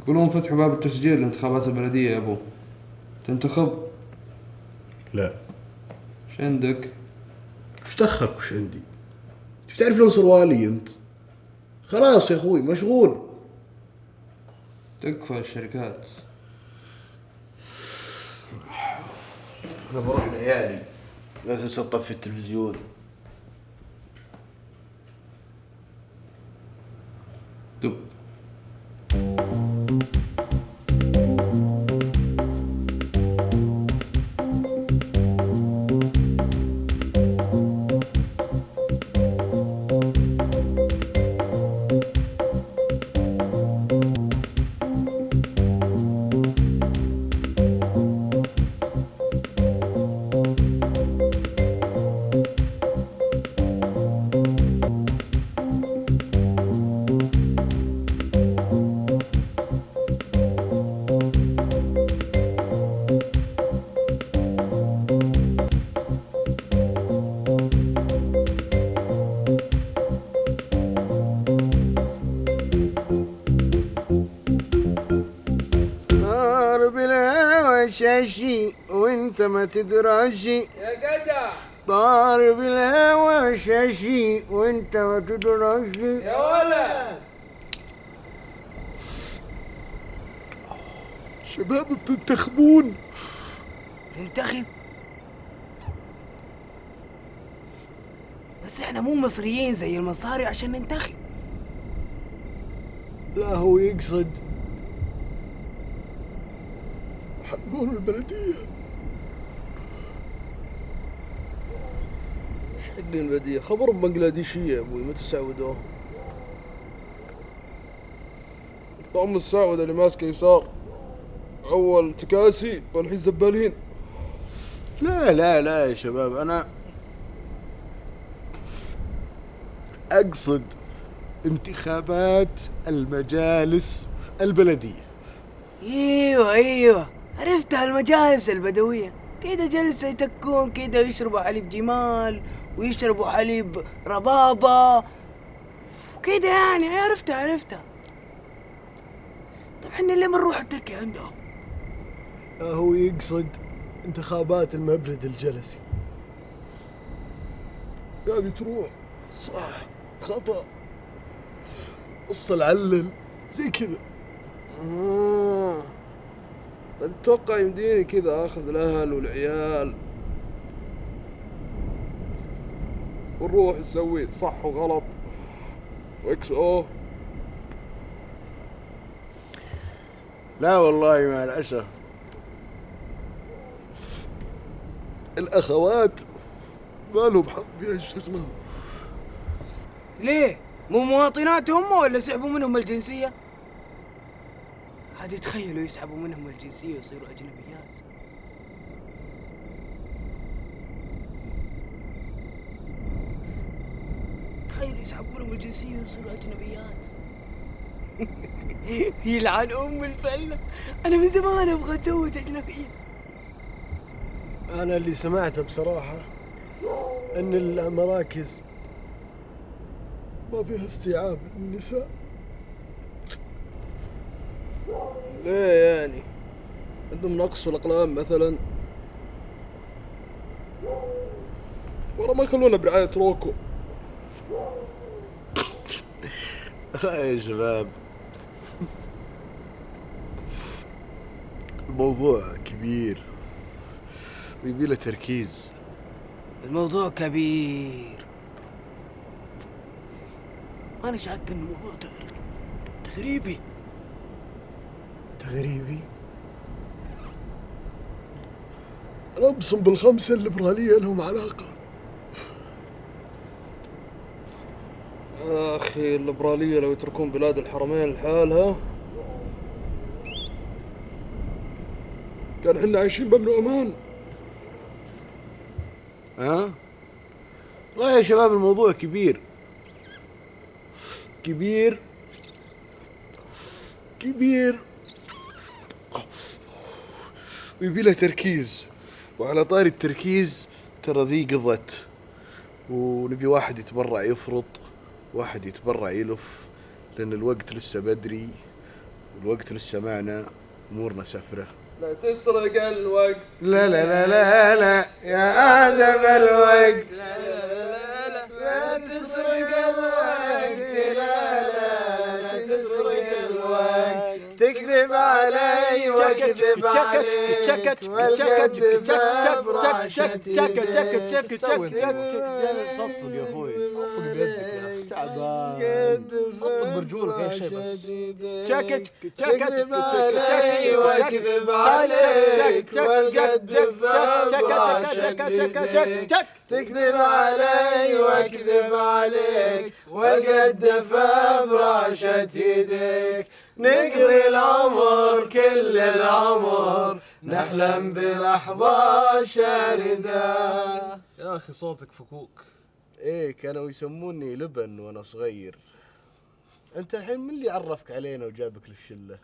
يقولون فتحوا باب التسجيل لانتخابات البلدية يا أبو. تنتخب؟ لا. وش عندك؟ وش دخلك وش عندي؟ بتعرف لو صروالي انت؟ خلاص يا اخوي مشغول. تكفى الشركات. انا بروح لعيالي، لا تنسى تطفي التلفزيون. دب. شاشي وانت ما تدراشي يا جدع. ضارب الهوى شاشي وانت ما تدراشي يا ولد. شباب بتنتخبون؟ ننتخب؟ بس احنا مو مصريين زي المصاري عشان ننتخب. لا هو يقصد حقون البلدية. ايش حق البلدية؟ خبرهم بنجلاديشية يا ابوي، متى سعودوهم؟ طعم السعودة اللي ماسكة يسار، اول تكاسي والحين زبالين. لا لا لا يا شباب، انا اقصد انتخابات المجالس البلدية. ايوه عرفتها، المجالس البدوية كده جلسة يتكون كده، يشربوا حليب جمال ويشربوا حليب ربابة وكده يعني. عرفتها. طب حنا ليه ما نروح نتكي عندهم؟ هو يقصد انتخابات المبلد الجلسي. يعني تروح صح خطأ وصل علل زي كذا. طيب اتوقع يمديني كذا اخذ الاهل والعيال ونروح نسوي صح وغلط واكس او. لا والله مع الأسف الأخوات ما لهم حق في هالشغلة. ليه؟ مو مواطنات هم ولا سحبوا منهم الجنسية؟ عاد يتخيلوا يسحبوا منهم الجنسية ويصيروا أجنبيات. تخيلوا يسحبوا منهم الجنسية ويصيروا أجنبيات. يلعن أم الفلة، أنا من زمان أبغى أتزوج أجنبية. أنا اللي سمعته بصراحة أن المراكز ما فيها استيعاب للنساء. ليه يعني؟ عندهم نقص في الأقلام مثلا؟ ورا ما يخلونا برعاية روكو. يا شباب الموضوع كبير ويبي له تركيز. الموضوع كبير، أنا شاك إن الموضوع تغريبي. تغريبي؟ أنا أبصم بالخمسة الليبرالية لهم علاقة. أخي الليبرالية لو يتركون بلاد الحرمين لحالها كان حنا عايشين بأمن وأمان. ها؟ لا يا شباب الموضوع كبير كبير كبير ويبي له تركيز. وعلى طاري التركيز ترى ذي قضت، ونبي واحد يتبرع يفرط، واحد يتبرع يلف، لأن الوقت لسه بدري والوقت لسه معنا، أمورنا سفرة. لا تسرق الوقت، لا لا لا لا لا يا آدم الوقت، لا تسرق الوقت، لا لا لا تسرق الوقت، تكذب علي واكذب عليك والقد براشتي صفق يا اخوي، صفق بيدك يا اخي، تعبان صفق برجولك يا شيء بس. تكذب علي واكذب عليك والقد براشتي، تكذب علي واكذب عليك والقد براشة يديك، نقضي العمر كل العمر نحلم بلحظة شاردة. يا اخي صوتك فكوك. إيه كانوا يسموني لبن وأنا صغير. أنت الحين من اللي عرفك علينا وجابك للشلة؟